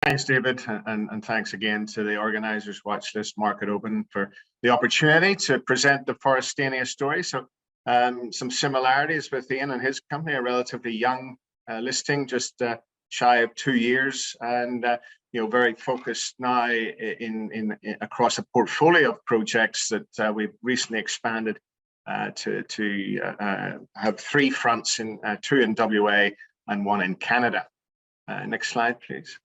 Thanks, David, and thanks again to the organisers, Watchlist, Market Open, for the opportunity to present the Forrestania story. So some similarities with Ian and his company, a relatively young listing, just shy of 2 years, and very focused now in across a portfolio of projects that we've recently expanded to have 3 fronts, 2 in WA and 1 in Canada. Next slide, please.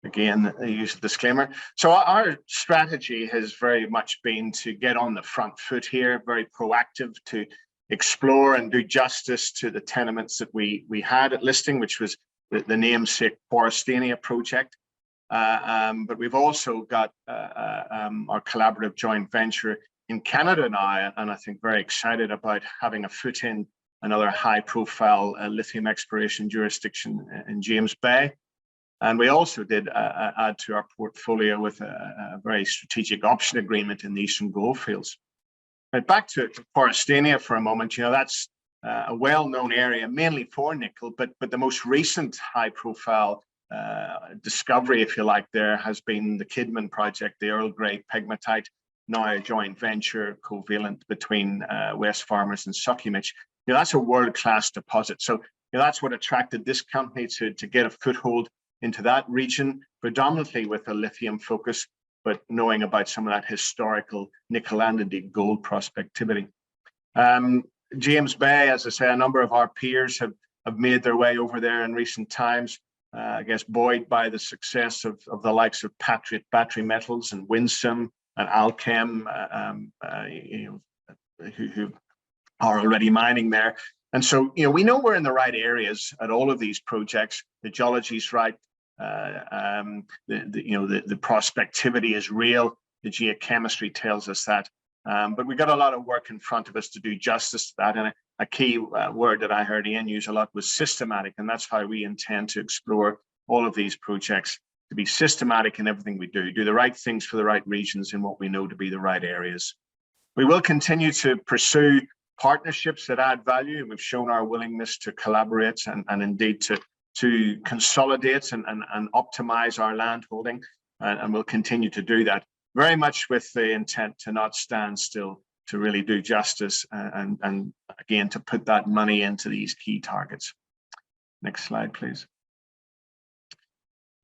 Again, I use the disclaimer. So our strategy has very much been to get on the front foot here, very proactive, to explore and do justice to the tenements that we had at listing, which was the namesake Forrestania project. But we've also got our collaborative joint venture in Canada now, and I think very excited about having a foot in another high-profile lithium exploration jurisdiction in James Bay. And we also did add to our portfolio with a very strategic option agreement in the Eastern Goldfields. But back to Forrestania for a moment, that's a well-known area, mainly for nickel, but the most recent high-profile discovery, if you like, there has been the Kidman project, the Earl Grey pegmatite, now a joint venture covalent between Wesfarmers and Sucumich. That's a world-class deposit. So that's what attracted this company to get a foothold into that region, predominantly with a lithium focus, but knowing about some of that historical nickel and indeed gold prospectivity. James Bay, as I say, a number of our peers have made their way over there in recent times, I guess buoyed by the success of the likes of Patriot Battery Metals and Winsome and Alchem, who are already mining there. And so, we know we're in the right areas at all of these projects. The geology's right. The prospectivity is real. The geochemistry tells us that. But we've got a lot of work in front of us to do justice to that. And a key word that I heard Ian use a lot was systematic. And that's how we intend to explore all of these projects, to be systematic in everything we do the right things for the right regions in what we know to be the right areas. We will continue to pursue partnerships that add value. And we've shown our willingness to collaborate and indeed to consolidate and optimize our land holding, and we'll continue to do that, very much with the intent to not stand still, to really do justice and again, to put that money into these key targets. Next slide, please.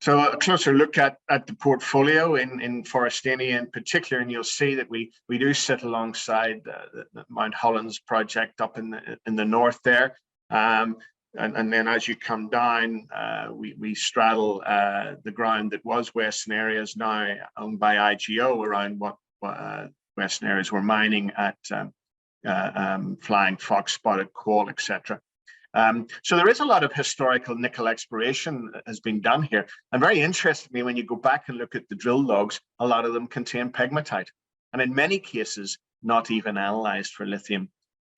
So a closer look at the portfolio in Forrestania in particular, and you'll see that we do sit alongside the Mount Hollands project up in the north there. And then as you come down, we straddle the ground that was Western Areas, now owned by IGO, around what Western Areas were mining at Flying Fox, Spotted Quoll, etc. So there is a lot of historical nickel exploration that has been done here. And very interestingly, when you go back and look at the drill logs, a lot of them contain pegmatite, and in many cases, not even analyzed for lithium.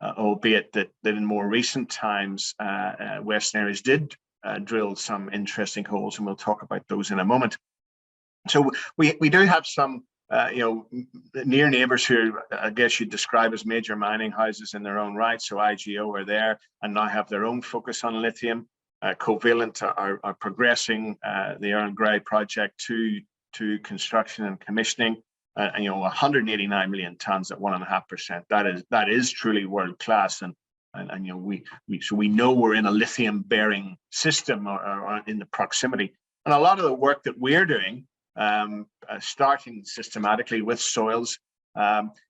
Albeit that in more recent times, Western Areas did drill some interesting holes, and we'll talk about those in a moment. So we do have some near neighbours who I guess you'd describe as major mining houses in their own right. So IGO are there and now have their own focus on lithium. Covalent are progressing the Earl Grey project to construction and commissioning. 189 million tons at 1.5%. That is truly world class, and we know we're in a lithium bearing system or in the proximity. And a lot of the work that we're doing, starting systematically with soils,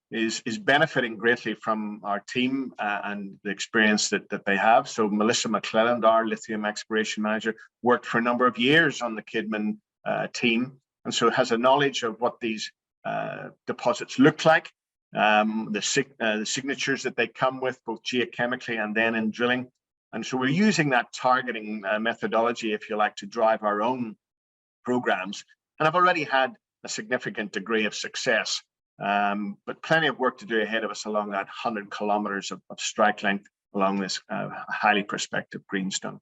is benefiting greatly from our team and the experience that they have. So Melissa McClelland, our lithium exploration manager, worked for a number of years on the Kidman team, and so has a knowledge of what these deposits look like, the signatures that they come with, both geochemically and then in drilling. And so we're using that targeting methodology, if you like, to drive our own programs. And I've already had a significant degree of success, but plenty of work to do ahead of us along that 100 kilometers of strike length along this highly prospective greenstone.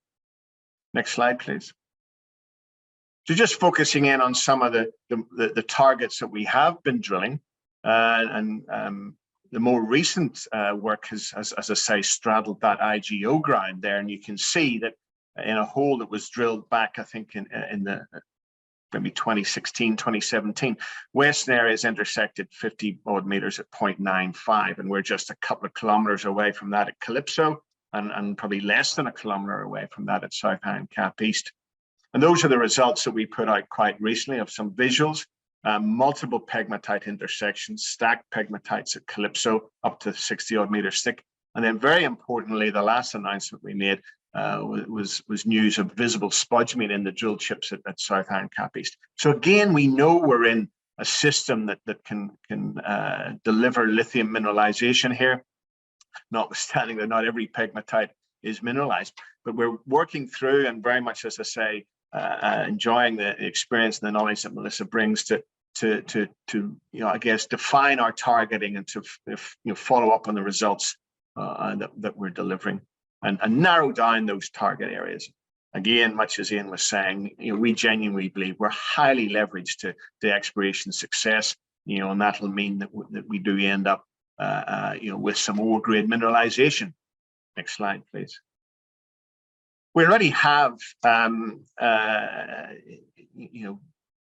Next slide, please. So just focusing in on some of the targets that we have been drilling, and the more recent work has, as I say, straddled that IGO ground there, and you can see that in a hole that was drilled back, I think in the maybe 2016, 2017. Western area is intersected 50 odd meters at 0.95, and we're just a couple of kilometers away from that at Calypso, and probably less than a kilometer away from that at South Iron Cap East. And those are the results that we put out quite recently of some visuals. Multiple pegmatite intersections, stacked pegmatites at Calypso up to 60 odd meters thick. And then very importantly, the last announcement we made was news of visible spodumene in the drill chips at South Iron Cap East. So again, we know we're in a system that can deliver lithium mineralization here, notwithstanding that not every pegmatite is mineralized. But we're working through, and very much, as I say, enjoying the experience and the knowledge that Melissa brings to I guess define our targeting and to follow up on the results that we're delivering and narrow down those target areas. Again, much as Ian was saying, we genuinely believe we're highly leveraged to the exploration success, and that'll mean that we do end up with some ore grade mineralization. Next slide, please. We already have,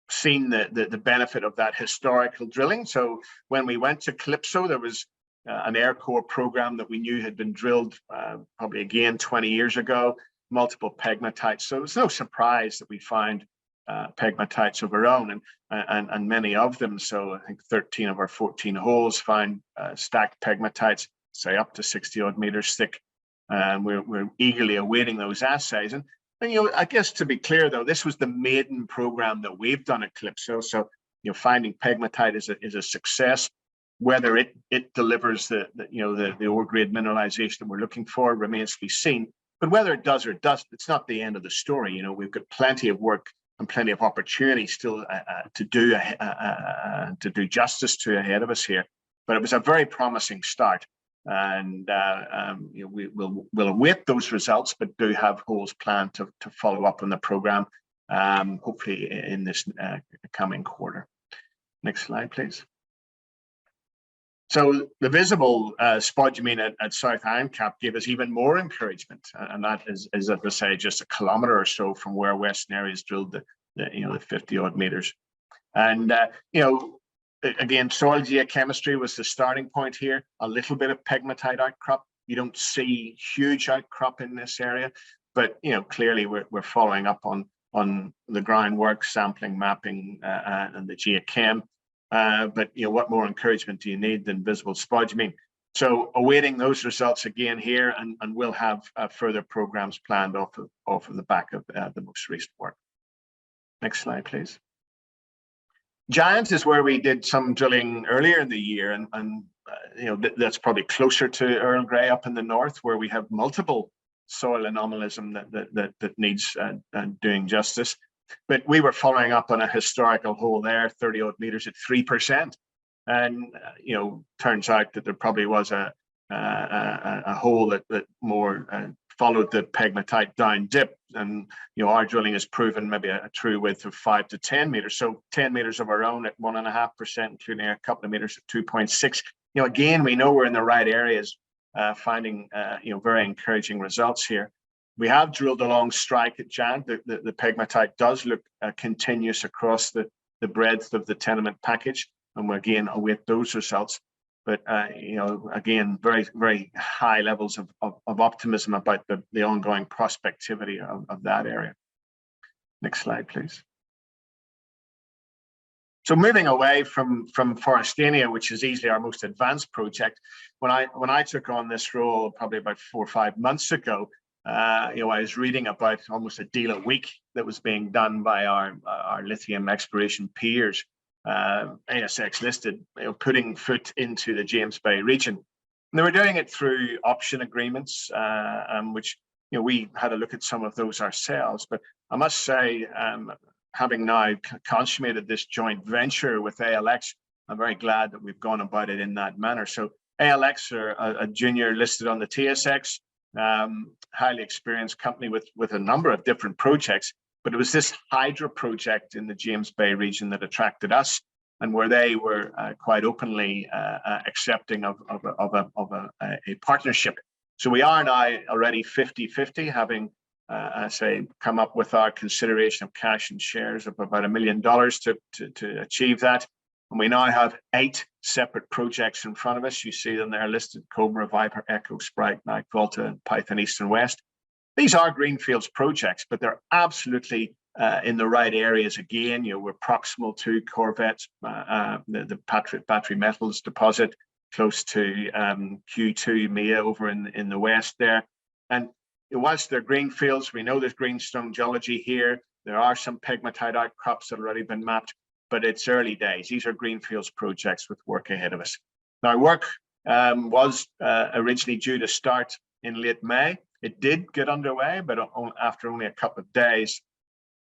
seen the benefit of that historical drilling. So when we went to Calypso, there was an air core program that we knew had been drilled probably again 20 years ago, multiple pegmatites. So it's no surprise that we find pegmatites of our own and many of them. So I think 13 of our 14 holes find stacked pegmatites, say up to 60 odd meters thick. We're eagerly awaiting those assays. And I guess to be clear, though, this was the maiden program that we've done at Calypso. So, finding pegmatite is a success. Whether it delivers the ore grade mineralization that we're looking for remains to be seen. But whether it does or doesn't, it's not the end of the story. We've got plenty of work and plenty of opportunity still to do justice to ahead of us here. But it was a very promising start. And we'll await those results, but do have holes planned to follow up on the program, hopefully in this coming quarter. Next slide, please. So the visible spodumene at South Iron Cap gave us even more encouragement, and that is as I say, just a kilometer or so from where Western Area is drilled the 50 odd meters, and again, soil geochemistry was the starting point here. A little bit of pegmatite outcrop. You don't see huge outcrop in this area, but clearly we're following up on the groundwork, sampling, mapping, and the geochem. But what more encouragement do you need than visible spodumene? So awaiting those results again here, and we'll have further programs planned off of the back of the most recent work. Next slide, please. Giant is where we did some drilling earlier in the year, and that's probably closer to Earl Grey up in the north, where we have multiple soil anomalism that needs doing justice. But we were following up on a historical hole there, 30 odd meters at 3%, and turns out that there probably was a hole that more followed the pegmatite down dip, and our drilling has proven maybe a true width of 5 to 10 meters. So 10 meters of our own at 1.5%, including a couple of meters at 2.6. Again, we know we're in the right areas, finding very encouraging results here. We have drilled along strike at Giant. The pegmatite does look continuous across the breadth of the tenement package, and we again await those results. But again, very, very high levels of optimism about the ongoing prospectivity of that area. Next slide, please. So moving away from Forrestania, which is easily our most advanced project, when I took on this role probably about 4 or 5 months ago, I was reading about almost a deal a week that was being done by our lithium exploration peers. ASX listed, putting foot into the James Bay region. And they were doing it through option agreements, which we had a look at some of those ourselves. But I must say, having now consummated this joint venture with ALX, I'm very glad that we've gone about it in that manner. So ALX are a junior listed on the TSX, highly experienced company with a number of different projects. But it was this hydro project in the James Bay region that attracted us, and where they were quite openly accepting of a partnership. So we are now already 50-50, having I say, come up with our consideration of cash and shares of about $1 million to achieve that. And we now have 8 separate projects in front of us. You see them there listed: Cobra, Viper, Echo, Sprite, Knight, Volta, and Python East and West. These are greenfields projects, but they're absolutely in the right areas. Again, we're proximal to Corvettes, the Patriot Battery Metals deposit, close to Q2 MEA over in the west there. And whilst they're greenfields, we know there's greenstone geology here. There are some pegmatite outcrops that have already been mapped, but it's early days. These are greenfields projects with work ahead of us. Now, work was originally due to start in late May. It did get underway, but after only a couple of days.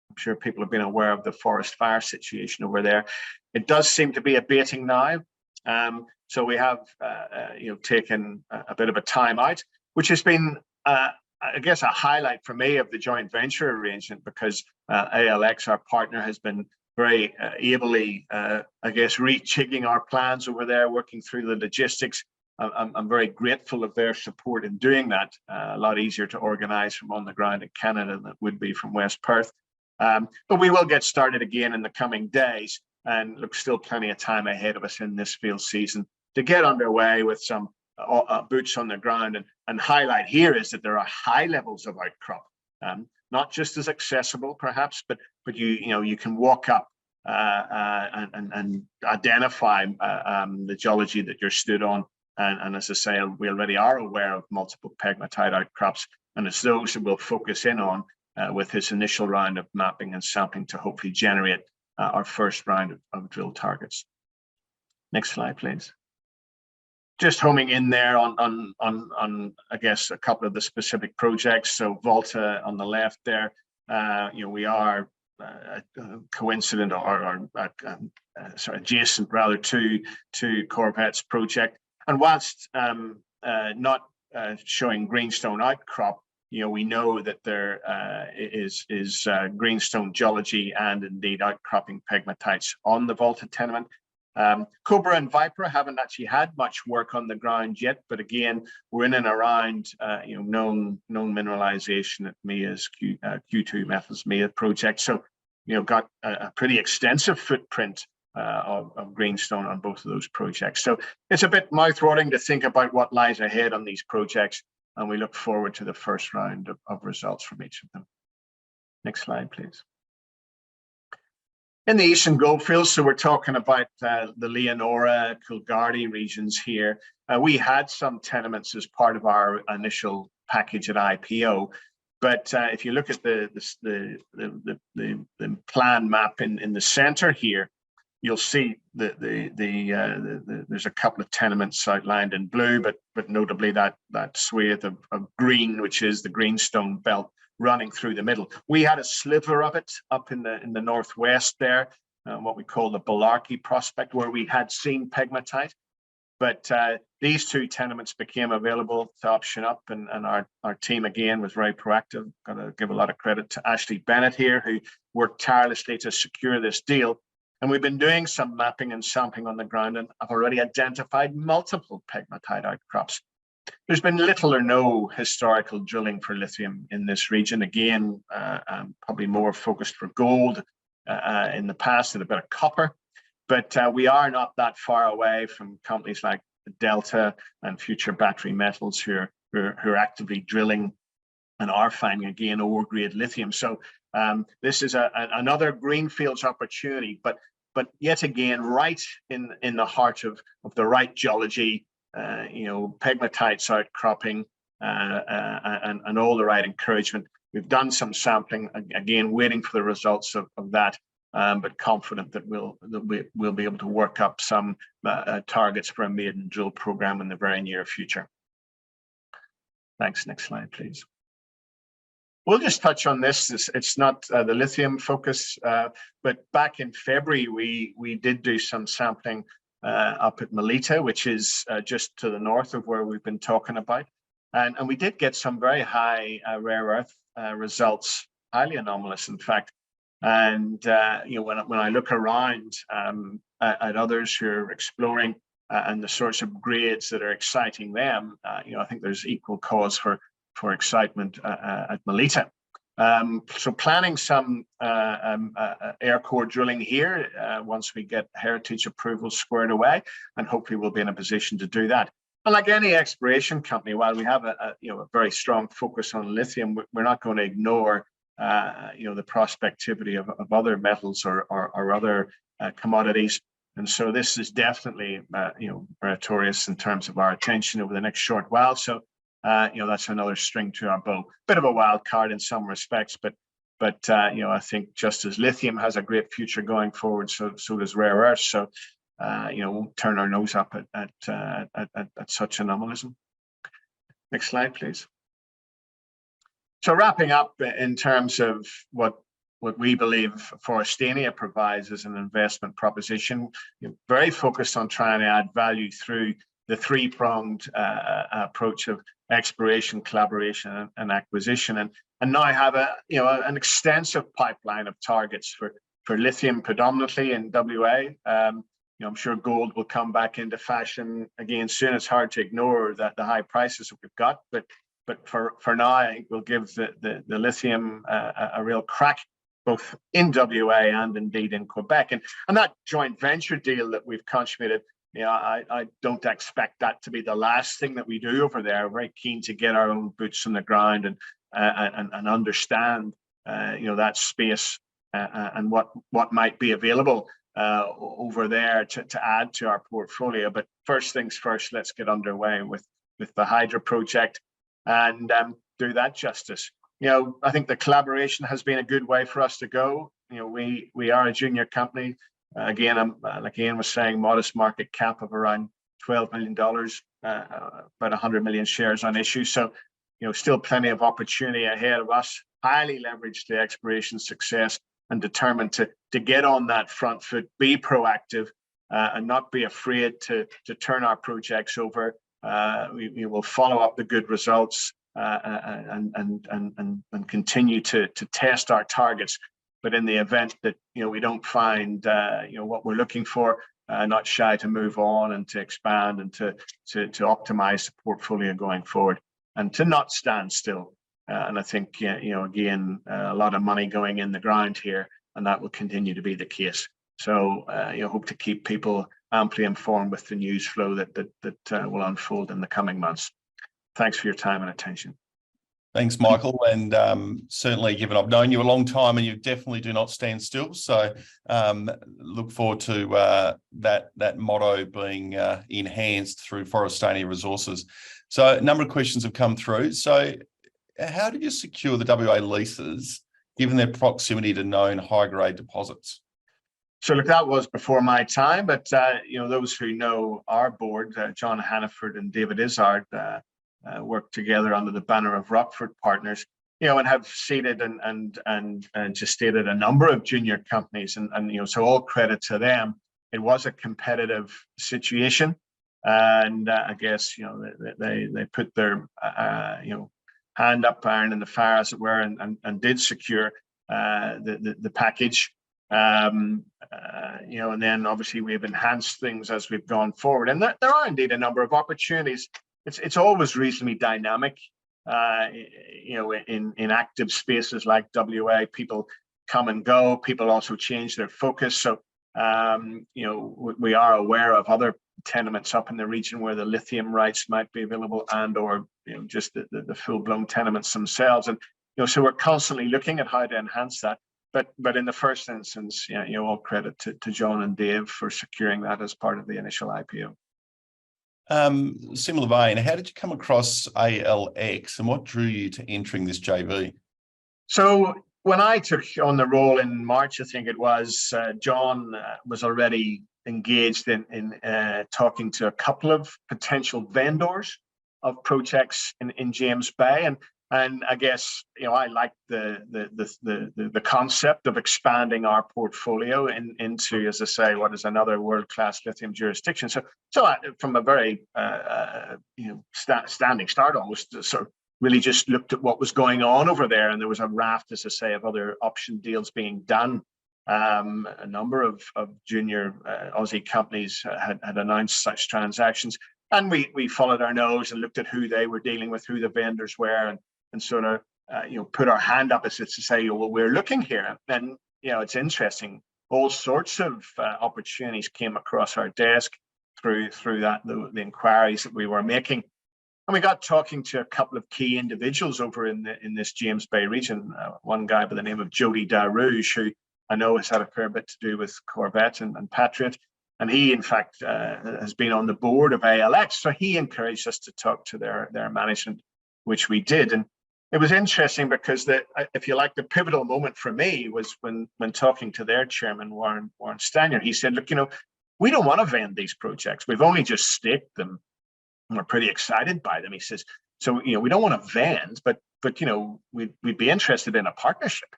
I'm sure people have been aware of the forest fire situation over there. It does seem to be abating now. So we have taken a bit of a time out, which has been I guess a highlight for me of the joint venture arrangement, because ALX, our partner, has been very ably, I guess, rejigging our plans over there, working through the logistics. I'm very grateful of their support in doing that. A lot easier to organize from on the ground in Canada than it would be from West Perth. But we will get started again in the coming days, and look, still plenty of time ahead of us in this field season to get underway with some boots on the ground. And highlight here is that there are high levels of outcrop, not just as accessible perhaps, but you can walk up and identify the geology that you're stood on. And as I say, we already are aware of multiple pegmatite outcrops, and it's those that we'll focus in on with this initial round of mapping and sampling to hopefully generate our first round of drill targets. Next slide, please. Just homing in there on I guess a couple of the specific projects. So Volta on the left there, we are coincident or sorry, adjacent rather to Corvette's project. And whilst not showing greenstone outcrop, we know that there is greenstone geology and indeed outcropping pegmatites on the Volta tenement. Cobra and Viper haven't actually had much work on the ground yet, but again, we're in and around known mineralization at MEA's Q2 Metals MEA project. So got a pretty extensive footprint of greenstone on both of those projects. So it's a bit mouth-watering to think about what lies ahead on these projects, and we look forward to the first round of results from each of them. Next slide, please. In the Eastern Goldfields, so we're talking about the Leonora, Coolgardie regions here. We had some tenements as part of our initial package at IPO, but if you look at the plan map in the center here, you'll see that there's a couple of tenements outlined in blue, but notably that swathe of green, which is the greenstone belt running through the middle. We had a sliver of it up in the northwest there, what we call the Bullarky prospect, where we had seen pegmatite. But these two tenements became available to option up, and our team again was very proactive. Got to give a lot of credit to Ashley Bennett here, who worked tirelessly to secure this deal. And we've been doing some mapping and sampling on the ground, and I've already identified multiple pegmatite outcrops. There's been little or no historical drilling for lithium in this region. Again, probably more focused for gold in the past and a bit of copper. But we are not that far away from companies like Delta and Future Battery Metals who are actively drilling and are finding, again, ore-grade lithium. So this is another greenfields opportunity, but yet again, right in the heart of the right geology, pegmatites outcropping and all the right encouragement. We've done some sampling, again, waiting for the results of that, but confident that we'll be able to work up some targets for a maiden drill program in the very near future. Thanks. Next slide, please. We'll just touch on this. It's not the lithium focus, but back in February, we did do some sampling up at Melita, which is just to the north of where we've been talking about. And we did get some very high rare earth results, highly anomalous, in fact. And when I look around at others who are exploring and the sorts of grades that are exciting them, I think there's equal cause for excitement at Melita. So planning some air core drilling here once we get heritage approval squared away, and hopefully we'll be in a position to do that. And like any exploration company, while we have a very strong focus on lithium, we're not going to ignore the prospectivity of other metals or other commodities. And so this is definitely meritorious in terms of our attention over the next short while. So that's another string to our bow. Bit of a wild card in some respects, but I think just as lithium has a great future going forward, so does rare earths. So won't turn our nose up at such anomalism. Next slide, please. So wrapping up in terms of what we believe Forrestania provides as an investment proposition, very focused on trying to add value through the three-pronged approach of exploration, collaboration, and acquisition, and now have an extensive pipeline of targets for lithium, predominantly in WA. I'm sure gold will come back into fashion again soon. It's hard to ignore the high prices that we've got, but for now, I think we'll give the lithium a real crack, both in WA and indeed in Quebec, and that joint venture deal that we've consummated. I don't expect that to be the last thing that we do over there. We're very keen to get our own boots on the ground and understand that space and what might be available over there to add to our portfolio. But first things first, let's get underway with the Hydra project and do that justice. I think the collaboration has been a good way for us to go. We are a junior company. Again, like Ian was saying, modest market cap of around $12 million, about 100 million shares on issue. So, still plenty of opportunity ahead of us. Highly leveraged the exploration success and determined to get on that front foot, be proactive, and not be afraid to turn our projects over. We will follow up the good results and continue to test our targets. But in the event that we don't find what we're looking for, not shy to move on and to expand and to optimize the portfolio going forward, and to not stand still. And I think again, a lot of money going in the ground here, and that will continue to be the case. So hope to keep people amply informed with the news flow that will unfold in the coming months. Thanks for your time and attention. Thanks, Michael, and certainly, given I've known you a long time, and you definitely do not stand still. So look forward to that motto being enhanced through Forrestania Resources. So a number of questions have come through. So how did you secure the WA leases, given their proximity to known high-grade deposits? So look, that was before my time, but those who know our board, John Hannaford and David Izzard, worked together under the banner of Rockford Partners, and have seeded and gestated a number of junior companies, and so all credit to them. It was a competitive situation, and I guess they put their hand up, iron in the fire, as it were, and did secure the package. And then obviously we've enhanced things as we've gone forward, and there are indeed a number of opportunities. It's always reasonably dynamic, in active spaces like WA. People come and go. People also change their focus. So, we are aware of other tenements up in the region where the lithium rights might be available, and/or just the full-blown tenements themselves. And so we're constantly looking at how to enhance that. But in the first instance, all credit to John and Dave for securing that as part of the initial IPO. Similar vein, how did you come across ALX, and what drew you to entering this JV? So when I took on the role in March, I think it was, John was already engaged in talking to a couple of potential vendors of projects in James Bay, and I guess I like the concept of expanding our portfolio into, as I say, what is another world-class lithium jurisdiction. So from a very standing start, almost sort of really just looked at what was going on over there, and there was a raft, as I say, of other option deals being done. A number of junior Aussie companies had announced such transactions, and we followed our nose and looked at who they were dealing with, who the vendors were, and sort of put our hand up as to say, well, we're looking here. And, it's interesting. All sorts of opportunities came across our desk through the inquiries that we were making. And we got talking to a couple of key individuals over in this James Bay region. One guy by the name of Jody Darouge, who I know has had a fair bit to do with Corvette and Patriot. And he, in fact, has been on the board of ALX. So he encouraged us to talk to their management, which we did. And it was interesting because if you like, the pivotal moment for me was when talking to their chairman, Warren Stanier. He said, look, we don't want to vend these projects. We've only just staked them. And we're pretty excited by them. He says, so, we don't want to vend, but we'd be interested in a partnership.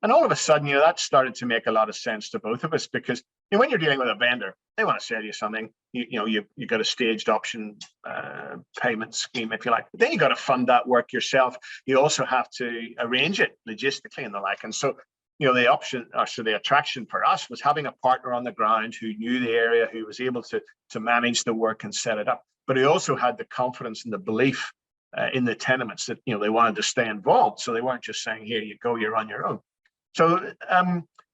And all of a sudden, that started to make a lot of sense to both of us, because when you're dealing with a vendor, they want to sell you something. You got a staged option payment scheme, if you like. But then you got to fund that work yourself. You also have to arrange it logistically and the like. And so, the attraction for us was having a partner on the ground who knew the area, who was able to manage the work and set it up. But he also had the confidence and the belief in the tenements that they wanted to stay involved. So they weren't just saying, "Here you go, you're on your own." So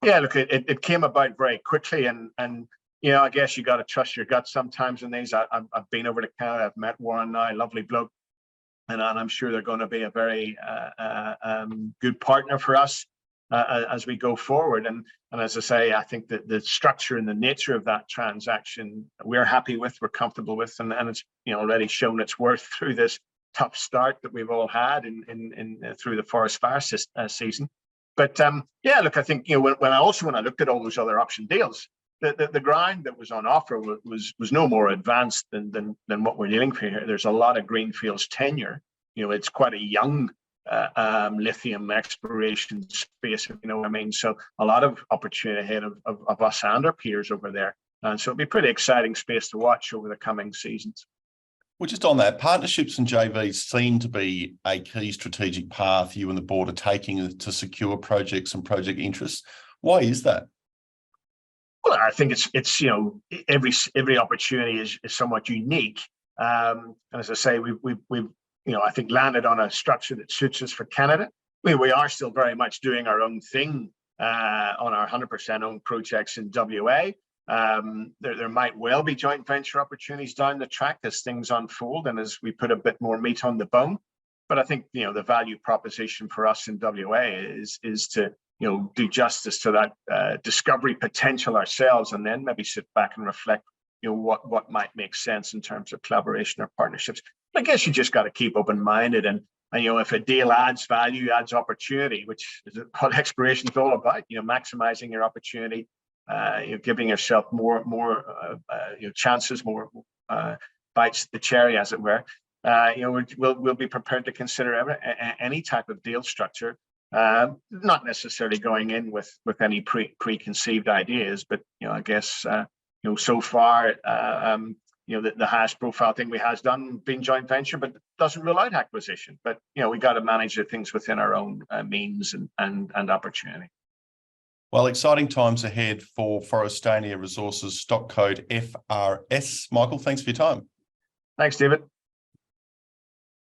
look, it came about very quickly, and I guess you got to trust your gut sometimes in these. I've been over to Canada, I've met Warren now, lovely bloke, and I'm sure they're going to be a very good partner for us as we go forward. And as I say, I think that the structure and the nature of that transaction we're happy with, we're comfortable with, and it's already shown its worth through this tough start that we've all had in through the forest fire season. But look, I think when I looked at all those other option deals, the ground that was on offer was no more advanced than what we're dealing with here. There's a lot of greenfields tenure. It's quite a young lithium exploration space, if you know what I mean. So a lot of opportunity ahead of us and our peers over there. And so it'll be a pretty exciting space to watch over the coming seasons. Well, just on that, partnerships and JVs seem to be a key strategic path you and the board are taking to secure projects and project interests. Why is that? Well, I think it's every opportunity is somewhat unique. And as I say, we've I think landed on a structure that suits us for Canada. We are still very much doing our own thing on our 100% owned projects in WA. There might well be joint venture opportunities down the track as things unfold and as we put a bit more meat on the bone. But I think the value proposition for us in WA is to do justice to that discovery potential ourselves, and then maybe sit back and reflect what might make sense in terms of collaboration or partnerships. But I guess you just got to keep open-minded, and if a deal adds value, adds opportunity, which is what exploration is all about, maximizing your opportunity, giving yourself more chances, more bites at the cherry, as it were. We'll be prepared to consider any type of deal structure, not necessarily going in with any preconceived ideas, but I guess so far the highest profile thing we has done been joint venture, but doesn't rule out acquisition. But we got to manage the things within our own means and opportunity. Well, exciting times ahead for Forrestania Resources, stock code FRS. Michael, thanks for your time. Thanks, David.